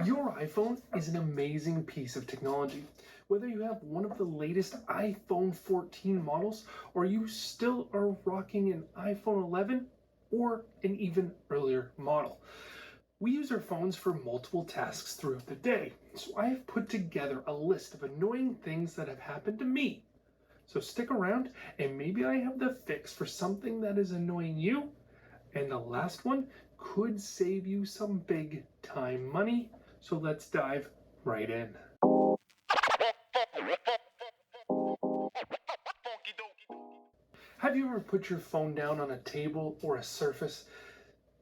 Your iPhone is an amazing piece of technology. Whether you have one of the latest iPhone 14 models or you still are rocking an iPhone 11 or an even earlier model. We use our phones for multiple tasks throughout the day, so I have put together a list of annoying things that have happened to me. So stick around and maybe I have the fix for something that is annoying you, and the last one could save you some big time money. So let's dive right in. Have you ever put your phone down on a table or a surface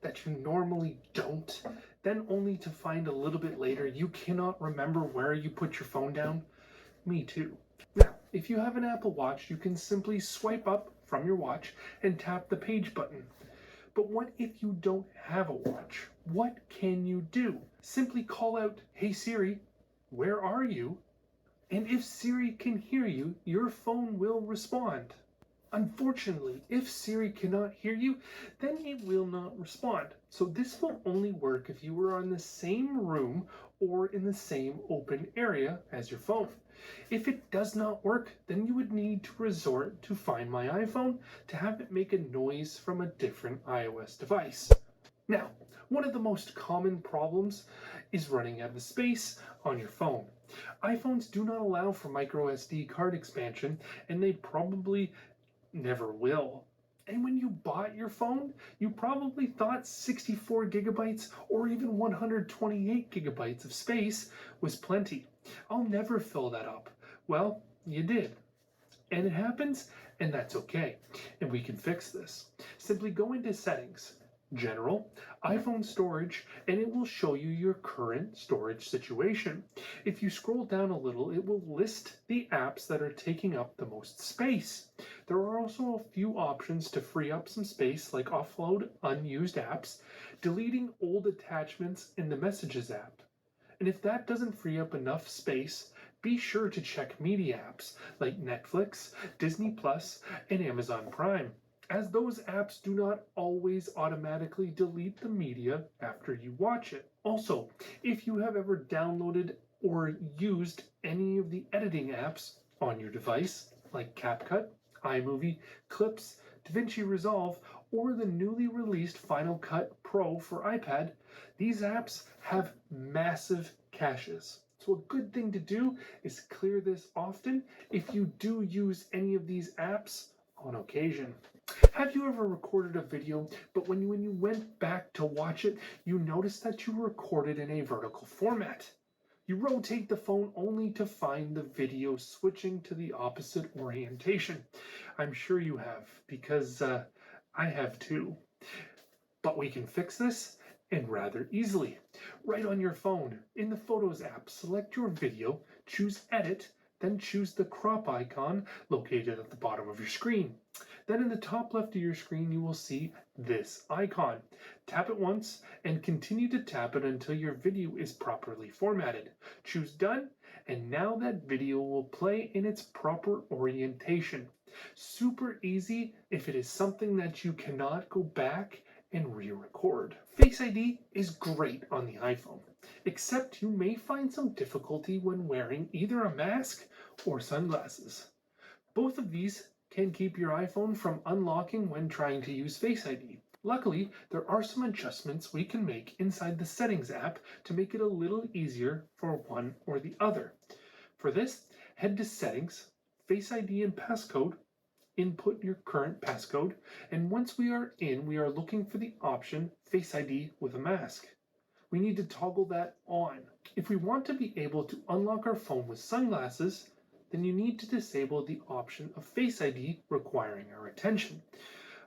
that you normally don't, then only to find a little bit later you cannot remember where you put your phone down? Me too. Now, if you have an Apple Watch, you can simply swipe up from your watch and tap the page button. But what if you don't have a watch? What can you do? Simply call out, "Hey Siri, where are you?" And if Siri can hear you, your phone will respond. Unfortunately, if Siri cannot hear you, then it will not respond. So this will only work if you are in the same room or in the same open area as your phone. If it does not work, then you would need to resort to Find My iPhone to have it make a noise from a different iOS device. Now, one of the most common problems is running out of space on your phone. iPhones do not allow for micro SD card expansion, and they probably never will. And when you bought your phone, you probably thought 64 gigabytes or even 128 gigabytes of space was plenty. I'll never fill that up. Well, you did. And it happens, and that's okay. And we can fix this. Simply go into Settings, General, iPhone Storage, and it will show you your current storage situation. If you scroll down a little, it will list the apps that are taking up the most space. There are also a few options to free up some space, like offload unused apps, deleting old attachments in the Messages app. And if that doesn't free up enough space, be sure to check media apps like Netflix, Disney Plus, and Amazon Prime, as those apps do not always automatically delete the media after you watch it. Also, if you have ever downloaded or used any of the editing apps on your device, like CapCut, iMovie, Clips, DaVinci Resolve, or the newly released Final Cut Pro for iPad, these apps have massive caches. So a good thing to do is clear this often if you do use any of these apps on occasion. Have you ever recorded a video, but when you went back to watch it, you noticed that you recorded in a vertical format? You rotate the phone only to find the video switching to the opposite orientation. I'm sure you have, because I have too. But we can fix this, and rather easily. Right on your phone, in the Photos app, select your video, choose Edit, then choose the crop icon located at the bottom of your screen. Then in the top left of your screen, you will see this icon. Tap it once and continue to tap it until your video is properly formatted. Choose Done, and now that video will play in its proper orientation. Super easy if it is something that you cannot go back and re-record. Face ID is great on the iPhone, except you may find some difficulty when wearing either a mask or sunglasses. Both of these can keep your iPhone from unlocking when trying to use Face ID. Luckily, there are some adjustments we can make inside the Settings app to make it a little easier for one or the other. For this, head to Settings, Face ID and Passcode, input your current passcode, and once we are in, we are looking for the option Face ID with a mask. We need to toggle that on. If we want to be able to unlock our phone with sunglasses, then you need to disable the option of Face ID requiring our attention.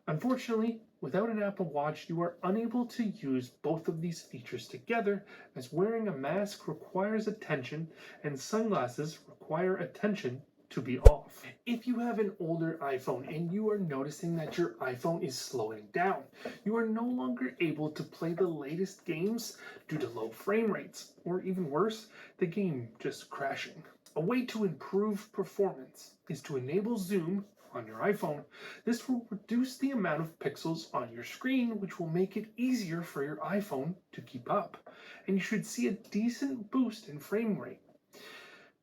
Unfortunately, without an Apple Watch, you are unable to use both of these features together, as wearing a mask requires attention and sunglasses require attention to be off. If you have an older iPhone and you are noticing that your iPhone is slowing down, you are no longer able to play the latest games due to low frame rates, or even worse, the game just crashing. A way to improve performance is to enable zoom on your iPhone. This will reduce the amount of pixels on your screen, which will make it easier for your iPhone to keep up. And you should see a decent boost in frame rate.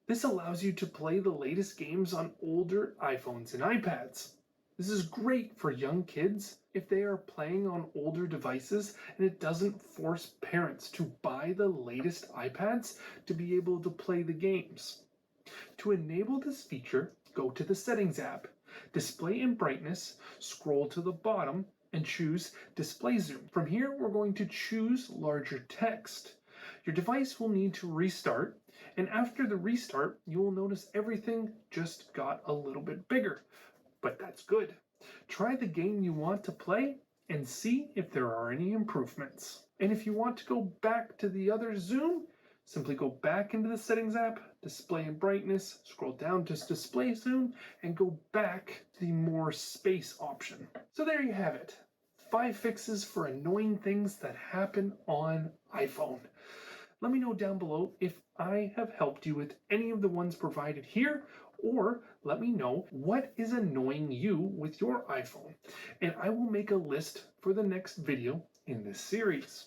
This allows you to play the latest games on older iPhones and iPads. This is great for young kids if they are playing on older devices, and it doesn't force parents to buy the latest iPads to be able to play the games. To enable this feature, go to the Settings app, Display and Brightness, scroll to the bottom, and choose Display Zoom. From here, we're going to choose larger text. Your device will need to restart, and after the restart, you will notice everything just got a little bit bigger. But that's good. Try the game you want to play and see if there are any improvements. And if you want to go back to the other zoom, simply go back into the Settings app, Display and Brightness, scroll down to Display Zoom, and go back to the More Space option. So there you have it. 5 fixes for annoying things that happen on iPhone. Let me know down below if I have helped you with any of the ones provided here, or let me know what is annoying you with your iPhone, and I will make a list for the next video in this series.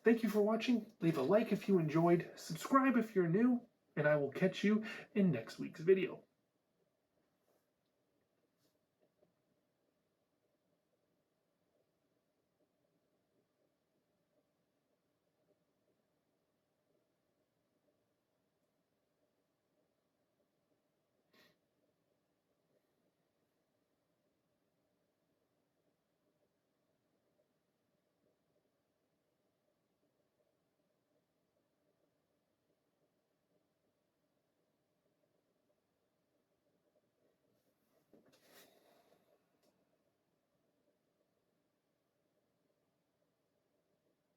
Thank you for watching. Leave a like if you enjoyed, subscribe if you're new, and I will catch you in next week's video.